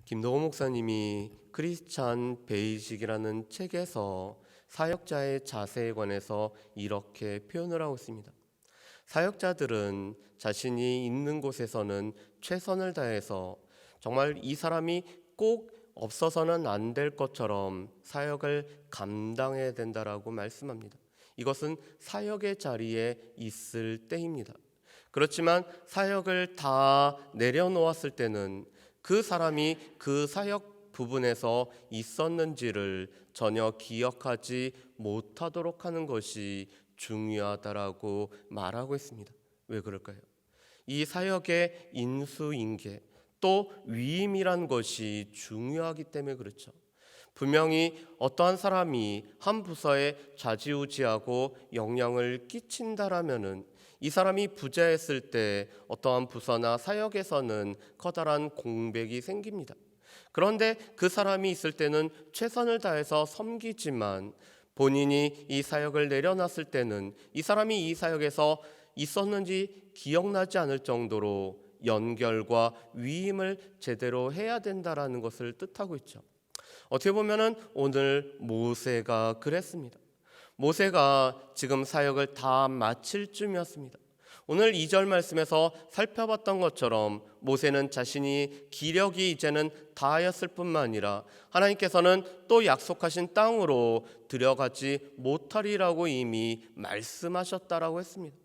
김도호 목사님이 크리스찬 베이직이라는 책에서 사역자의 자세에 관해서 이렇게 표현을 하고 있습니다. 사역자들은 자신이 있는 곳에서는 최선을 다해서 정말 이 사람이 꼭 없어서는 안 될 것처럼 사역을 감당해야 된다라고 말씀합니다. 이것은 사역의 자리에 있을 때입니다. 그렇지만 사역을 다 내려놓았을 때는 그 사람이 그 사역 부분에서 있었는지를 전혀 기억하지 못하도록 하는 것이 중요하다라고 말하고 있습니다. 왜 그럴까요? 이 사역의 인수인계 또 위임이란 것이 중요하기 때문에 그렇죠. 분명히 어떠한 사람이 한 부서에 좌지우지하고 영향을 끼친다라면은 이 사람이 부재했을 때 어떠한 부서나 사역에서는 커다란 공백이 생깁니다. 그런데 그 사람이 있을 때는 최선을 다해서 섬기지만 본인이 이 사역을 내려놨을 때는 이 사람이 이 사역에서 있었는지 기억나지 않을 정도로 연결과 위임을 제대로 해야 된다라는 것을 뜻하고 있죠. 어떻게 보면은 오늘 모세가 그랬습니다. 모세가 지금 사역을 다 마칠 쯤이었습니다. 오늘 2절 말씀에서 살펴봤던 것처럼 모세는 자신이 기력이 이제는 다하였을 뿐만 아니라 하나님께서는 또 약속하신 땅으로 들어가지 못하리라고 이미 말씀하셨다라고 했습니다.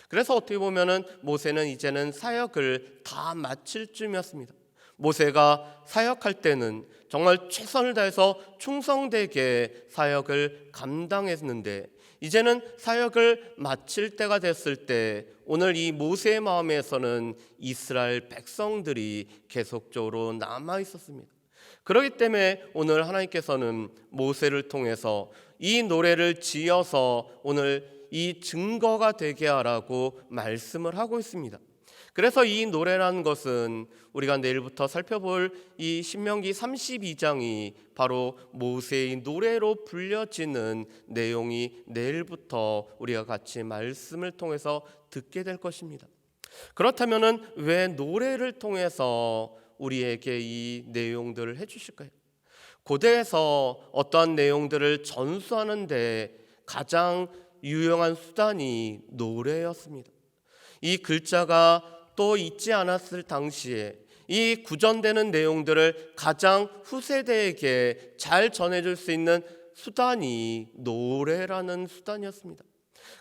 그래서 어떻게 보면은 모세는 이제는 사역을 다 마칠 쯤이었습니다. 모세가 사역할 때는 정말 최선을 다해서 충성되게 사역을 감당했는데 이제는 사역을 마칠 때가 됐을 때 오늘 이 모세의 마음에서는 이스라엘 백성들이 계속적으로 남아 있었습니다. 그렇기 때문에 오늘 하나님께서는 모세를 통해서 이 노래를 지어서 오늘 이 증거가 되게 하라고 말씀을 하고 있습니다. 그래서 이 노래라는 것은 우리가 내일부터 살펴볼 이 신명기 32장이 바로 모세의 노래로 불려지는 내용이 내일부터 우리가 같이 말씀을 통해서 듣게 될 것입니다. 그렇다면 왜 노래를 통해서 우리에게 이 내용들을 해주실까요? 고대에서 어떠한 내용들을 전수하는데 가장 유용한 수단이 노래였습니다. 이 글자가 또 있지 않았을 당시에 이 구전되는 내용들을 가장 후세대에게 잘 전해줄 수 있는 수단이 노래라는 수단이었습니다.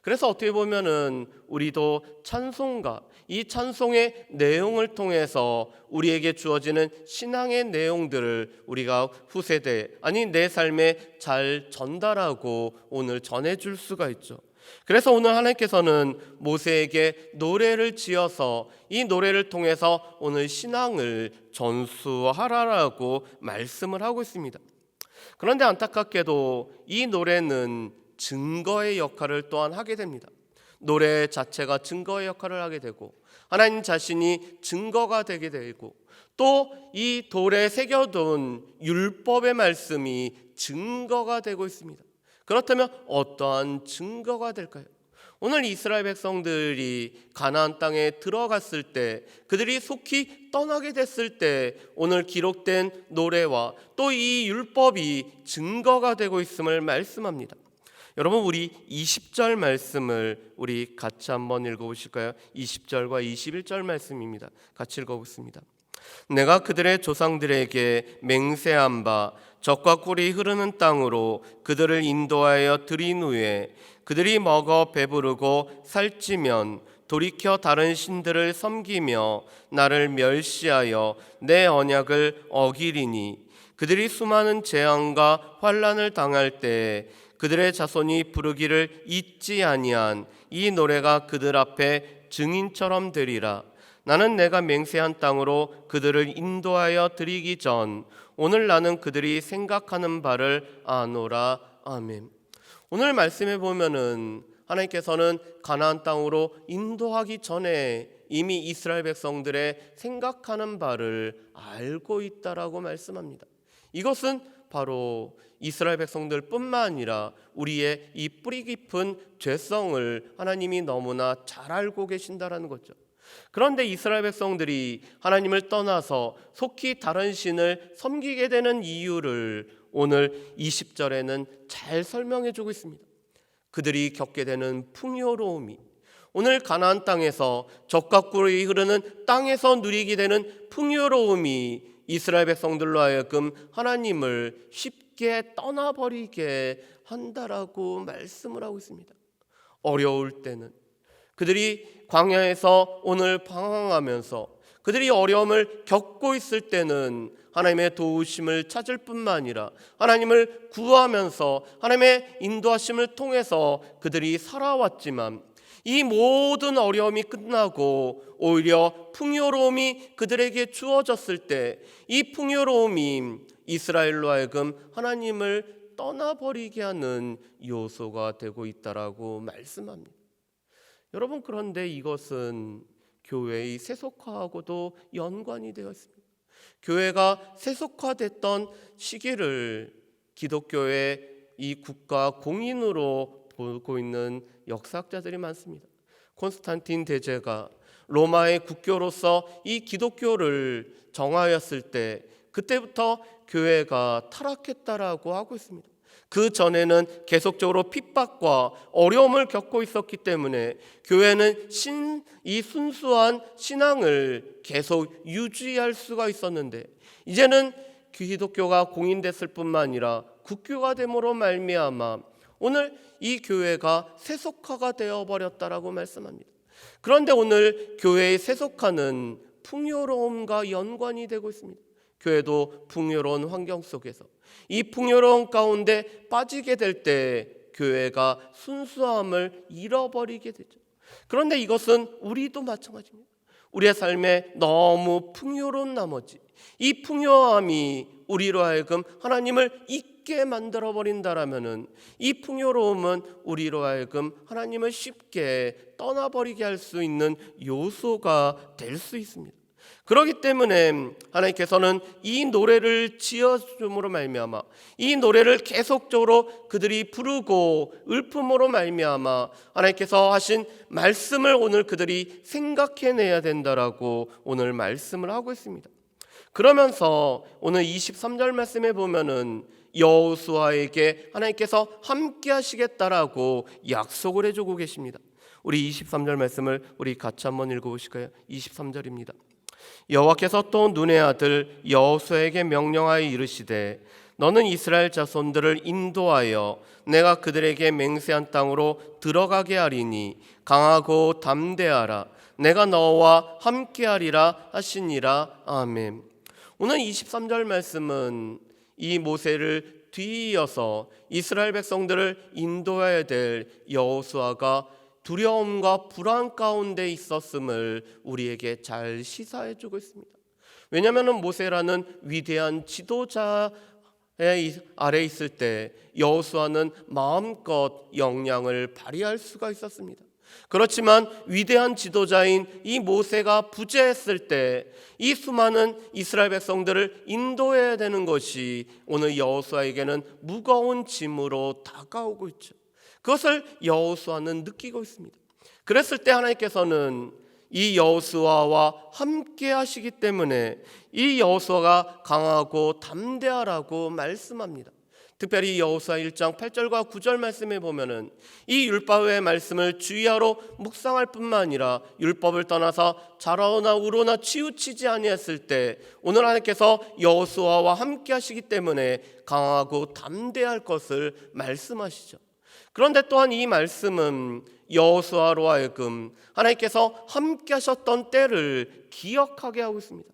그래서 어떻게 보면은 우리도 찬송가, 이 찬송의 내용을 통해서 우리에게 주어지는 신앙의 내용들을 우리가 후세대, 아니 내 삶에 잘 전달하고 오늘 전해줄 수가 있죠. 그래서 오늘 하나님께서는 모세에게 노래를 지어서 이 노래를 통해서 오늘 신앙을 전수하라라고 말씀을 하고 있습니다. 그런데 안타깝게도 이 노래는 증거의 역할을 또한 하게 됩니다. 노래 자체가 증거의 역할을 하게 되고 하나님 자신이 증거가 되게 되고 또 이 돌에 새겨둔 율법의 말씀이 증거가 되고 있습니다. 그렇다면 어떠한 증거가 될까요? 오늘 이스라엘 백성들이 가나안 땅에 들어갔을 때 그들이 속히 떠나게 됐을 때 오늘 기록된 노래와 또 이 율법이 증거가 되고 있음을 말씀합니다. 여러분 우리 20절 말씀을 우리 같이 한번 읽어보실까요? 20절과 21절 말씀입니다. 같이 읽어보겠습니다. 내가 그들의 조상들에게 맹세한 바 젖과 꿀이 흐르는 땅으로 그들을 인도하여 들인 후에 그들이 먹어 배부르고 살찌면 돌이켜 다른 신들을 섬기며 나를 멸시하여 내 언약을 어기리니 그들이 수많은 재앙과 환난을 당할 때에 그들의 자손이 부르기를 잊지 아니한 이 노래가 그들 앞에 증인처럼 되리라. 나는 내가 맹세한 땅으로 그들을 인도하여 드리기 전 오늘 나는 그들이 생각하는 바를 아노라. 아멘. 오늘 말씀해 보면은 하나님께서는 가나안 땅으로 인도하기 전에 이미 이스라엘 백성들의 생각하는 바를 알고 있다라고 말씀합니다. 이것은 바로 이스라엘 백성들뿐만 아니라 우리의 이 뿌리 깊은 죄성을 하나님이 너무나 잘 알고 계신다라는 거죠. 그런데 이스라엘 백성들이 하나님을 떠나서 속히 다른 신을 섬기게 되는 이유를 오늘 20절에는 잘 설명해 주고 있습니다. 그들이 겪게 되는 풍요로움이, 오늘 가나안 땅에서 적과 꿀이 흐르는 땅에서 누리게 되는 풍요로움이 이스라엘 백성들로 하여금 하나님을 쉽게 떠나버리게 한다라고 말씀을 하고 있습니다. 어려울 때는, 그들이 광야에서 오늘 방황하면서 그들이 어려움을 겪고 있을 때는 하나님의 도우심을 찾을 뿐만 아니라 하나님을 구하면서 하나님의 인도하심을 통해서 그들이 살아왔지만, 이 모든 어려움이 끝나고 오히려 풍요로움이 그들에게 주어졌을 때 이 풍요로움이 이스라엘로 하여금 하나님을 떠나버리게 하는 요소가 되고 있다라고 말씀합니다. 여러분, 그런데 이것은 교회의 세속화하고도 연관이 되어 있습니다. 교회가 세속화됐던 시기를 기독교의 이 국가 공인으로 보고 있는 역사학자들이 많습니다. 콘스탄틴 대제가 로마의 국교로서 이 기독교를 정하였을 때 그때부터 교회가 타락했다라고 하고 있습니다. 그 전에는 계속적으로 핍박과 어려움을 겪고 있었기 때문에 교회는 이 순수한 신앙을 계속 유지할 수가 있었는데, 이제는 기독교가 공인됐을 뿐만 아니라 국교가 됨으로 말미암아 오늘 이 교회가 세속화가 되어버렸다라고 말씀합니다. 그런데 오늘 교회의 세속화는 풍요로움과 연관이 되고 있습니다. 교회도 풍요로운 환경 속에서 이 풍요로운 가운데 빠지게 될 때 교회가 순수함을 잃어버리게 되죠. 그런데 이것은 우리도 마찬가지입니다. 우리의 삶에 너무 풍요로운 나머지 이 풍요함이 우리로 하여금 하나님을 잊게 만들어버린다라면은 이 풍요로움은 우리로 하여금 하나님을 쉽게 떠나버리게 할 수 있는 요소가 될 수 있습니다. 그렇기 때문에 하나님께서는 이 노래를 지어줌으로 말미암아, 이 노래를 계속적으로 그들이 부르고 읊음으로 말미암아 하나님께서 하신 말씀을 오늘 그들이 생각해내야 된다라고 오늘 말씀을 하고 있습니다. 그러면서 오늘 23절 말씀에 보면은 여호수아에게 하나님께서 함께 하시겠다라고 약속을 해주고 계십니다. 우리 23절 말씀을 우리 같이 한번 읽어보실까요? 23절입니다. 여호와께서 또 눈의 아들 여호수아에게 명령하여 이르시되 너는 이스라엘 자손들을 인도하여 내가 그들에게 맹세한 땅으로 들어가게 하리니 강하고 담대하라. 내가 너와 함께하리라 하시니라. 아멘. 오늘 23절 말씀은 이 모세를 뒤이어서 이스라엘 백성들을 인도해야 될 여호수아가 두려움과 불안 가운데 있었음을 우리에게 잘 시사해주고 있습니다. 왜냐하면 모세라는 위대한 지도자의 아래 있을 때 여호수아는 마음껏 역량을 발휘할 수가 있었습니다. 그렇지만 위대한 지도자인 이 모세가 부재했을 때 이 수많은 이스라엘 백성들을 인도해야 되는 것이 오늘 여호수아에게는 무거운 짐으로 다가오고 있죠. 그것을 여호수아는 느끼고 있습니다. 그랬을 때 하나님께서는 이 여호수아와 함께 하시기 때문에 이 여호수아가 강하고 담대하라고 말씀합니다. 특별히 여호수아 1장 8절과 9절 말씀에 보면은 이 율법의 말씀을 주의하러 묵상할 뿐만 아니라 율법을 떠나서 좌로나 우로나 치우치지 아니했을 때 오늘 하나님께서 여호수아와 함께 하시기 때문에 강하고 담대할 것을 말씀하시죠. 그런데 또한 이 말씀은 여호수아로 하여금 하나님께서 함께 하셨던 때를 기억하게 하고 있습니다.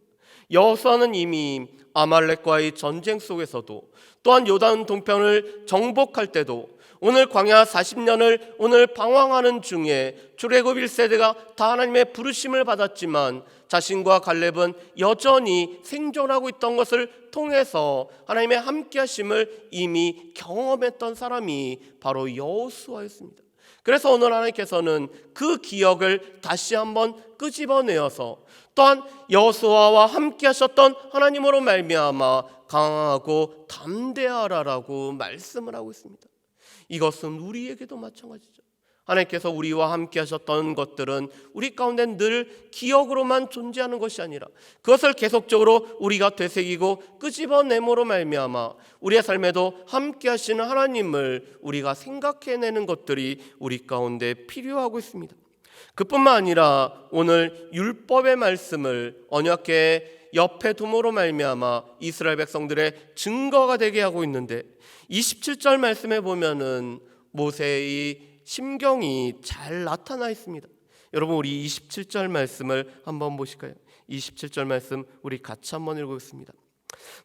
여호수아는 이미 아말렉과의 전쟁 속에서도 또한 요단 동편을 정복할 때도 오늘 광야 40년을 오늘 방황하는 중에 출애굽 1세대가 다 하나님의 부르심을 받았지만 자신과 갈렙은 여전히 생존하고 있던 것을 통해서 하나님의 함께하심을 이미 경험했던 사람이 바로 여호수아였습니다. 그래서 오늘 하나님께서는 그 기억을 다시 한번 끄집어내어서 또한 여호수아와 함께하셨던 하나님으로 말미암아 강하고 담대하라라고 말씀을 하고 있습니다. 이것은 우리에게도 마찬가지죠. 하나님께서 우리와 함께 하셨던 것들은 우리 가운데 늘 기억으로만 존재하는 것이 아니라 그것을 계속적으로 우리가 되새기고 끄집어내므로 말미암아 우리의 삶에도 함께 하시는 하나님을 우리가 생각해내는 것들이 우리 가운데 필요하고 있습니다. 그뿐만 아니라 오늘 율법의 말씀을 언약궤 옆에 둠으로 말미암아 이스라엘 백성들의 증거가 되게 하고 있는데 27절 말씀에 보면은 모세의 심경이 잘 나타나 있습니다. 여러분, 우리 27절 말씀을 한번 보실까요? 27절 말씀 우리 같이 한번 읽겠습니다.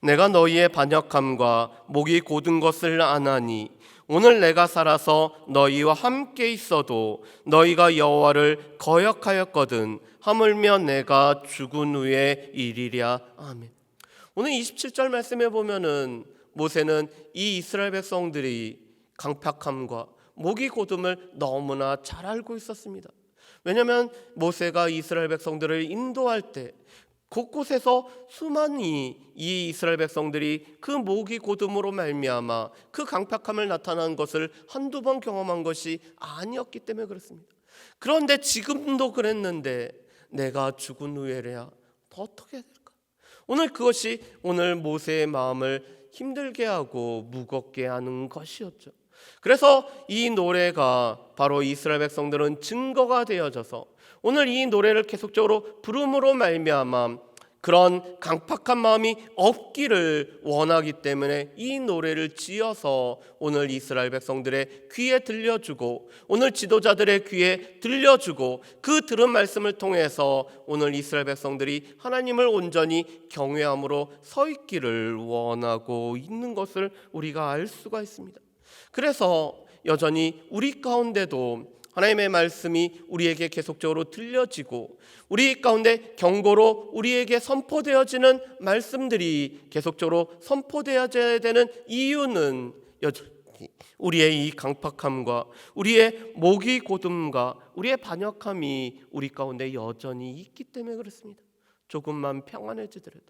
내가 너희의 반역함과 목이 곧은 것을 아나니 오늘 내가 살아서 너희와 함께 있어도 너희가 여호와를 거역하였거든 하물며 내가 죽은 후에 이리랴. 아멘. 오늘 27절 말씀에 보면은 모세는 이 이스라엘 백성들이 강팍함과 목이 곧음을 너무나 잘 알고 있었습니다. 왜냐하면 모세가 이스라엘 백성들을 인도할 때 곳곳에서 수많이 이 이스라엘 백성들이 그 목이 곧음으로 말미암아 그 강팍함을 나타난 것을 한두 번 경험한 것이 아니었기 때문에 그렇습니다. 그런데 지금도 그랬는데 내가 죽은 후에야 어떻게 해야 될까? 오늘 그것이 오늘 모세의 마음을 힘들게 하고 무겁게 하는 것이었죠. 그래서 이 노래가 바로 이스라엘 백성들은 증거가 되어져서 오늘 이 노래를 계속적으로 부름으로 말미암아 그런 강팍한 마음이 없기를 원하기 때문에 이 노래를 지어서 오늘 이스라엘 백성들의 귀에 들려주고 오늘 지도자들의 귀에 들려주고 그 들은 말씀을 통해서 오늘 이스라엘 백성들이 하나님을 온전히 경외함으로 서 있기를 원하고 있는 것을 우리가 알 수가 있습니다. 그래서 여전히 우리 가운데도 하나님의 말씀이 우리에게 계속적으로 들려지고 우리 가운데 경고로 우리에게 선포되어지는 말씀들이 계속적으로 선포되어져야 되는 이유는 여전히 우리의 이 강팍함과 우리의 목이 곧음과 우리의 반역함이 우리 가운데 여전히 있기 때문에 그렇습니다. 조금만 평안해지더라도,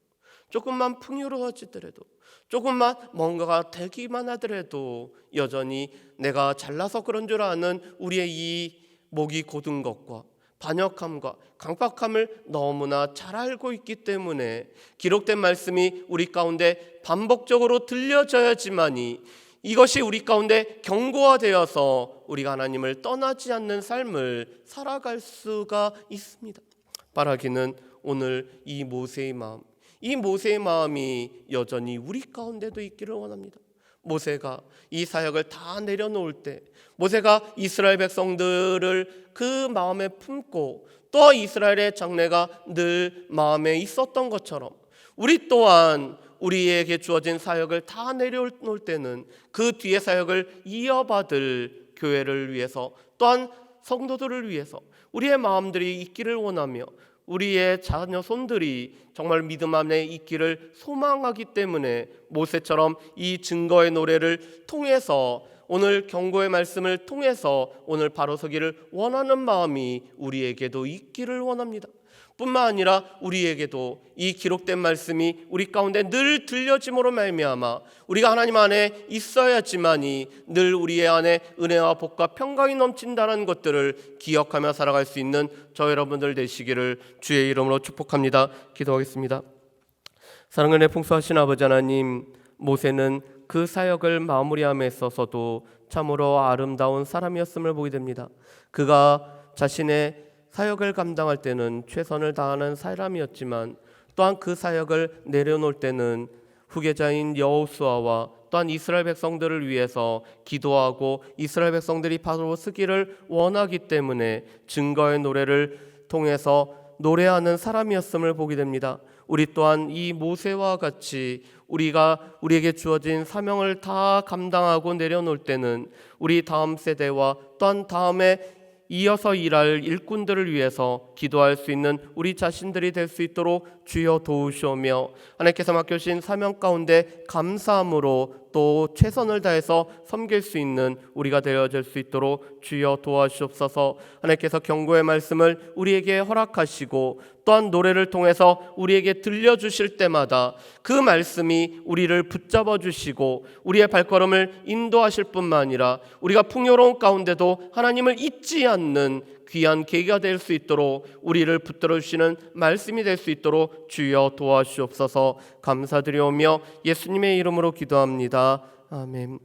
조금만 풍요로워지더라도, 조금만 뭔가가 되기만 하더라도 여전히 내가 잘나서 그런 줄 아는 우리의 이 목이 곧은 것과 반역함과 강팍함을 너무나 잘 알고 있기 때문에 기록된 말씀이 우리 가운데 반복적으로 들려져야지만이 이것이 우리 가운데 경고가 되어서 우리가 하나님을 떠나지 않는 삶을 살아갈 수가 있습니다. 바라기는 오늘 이 모세의 마음, 이 모세의 마음이 여전히 우리 가운데도 있기를 원합니다. 모세가 이 사역을 다 내려놓을 때, 모세가 이스라엘 백성들을 그 마음에 품고 또 이스라엘의 장래가 늘 마음에 있었던 것처럼 우리 또한 우리에게 주어진 사역을 다 내려놓을 때는 그 뒤에 사역을 이어받을 교회를 위해서 또한 성도들을 위해서 우리의 마음들이 있기를 원하며 우리의 자녀 손들이 정말 믿음 안에 있기를 소망하기 때문에 모세처럼 이 증거의 노래를 통해서 오늘 경고의 말씀을 통해서 오늘 바로 서기를 원하는 마음이 우리에게도 있기를 원합니다. 뿐만 아니라 우리에게도 이 기록된 말씀이 우리 가운데 늘 들려짐으로 말미암아 우리가 하나님 안에 있어야지만이 늘 우리의 안에 은혜와 복과 평강이 넘친다는 것들을 기억하며 살아갈 수 있는 저 여러분들 되시기를 주의 이름으로 축복합니다. 기도하겠습니다. 사랑은혜 풍성하신 아버지 하나님, 모세는 그 사역을 마무리함에 있어서도 참으로 아름다운 사람이었음을 보게 됩니다. 그가 자신의 사역을 감당할 때는 최선을 다하는 사람이었지만 또한 그 사역을 내려놓을 때는 후계자인 여호수아와 또한 이스라엘 백성들을 위해서 기도하고 이스라엘 백성들이 바로 서기를 원하기 때문에 증거의 노래를 통해서 노래하는 사람이었음을 보게 됩니다. 우리 또한 이 모세와 같이 우리에게 주어진 사명을 다 감당하고 내려놓을 때는 우리 다음 세대와 또한 다음에 이어서 일할 일꾼들을 위해서 기도할 수 있는 우리 자신들이 될 수 있도록 주여 도우시오며 하나님께서 맡겨주신 사명 가운데 감사함으로 또 최선을 다해서 섬길 수 있는 우리가 되어질 수 있도록 주여 도와주옵소서. 하나님께서 경고의 말씀을 우리에게 허락하시고 또한 노래를 통해서 우리에게 들려주실 때마다 그 말씀이 우리를 붙잡아 주시고 우리의 발걸음을 인도하실 뿐만 아니라 우리가 풍요로운 가운데도 하나님을 잊지 않는 귀한 계기가 될 수 있도록 우리를 붙들어 주시는 말씀이 될 수 있도록 주여 도와주옵소서. 감사드리오며 예수님의 이름으로 기도합니다. 아멘.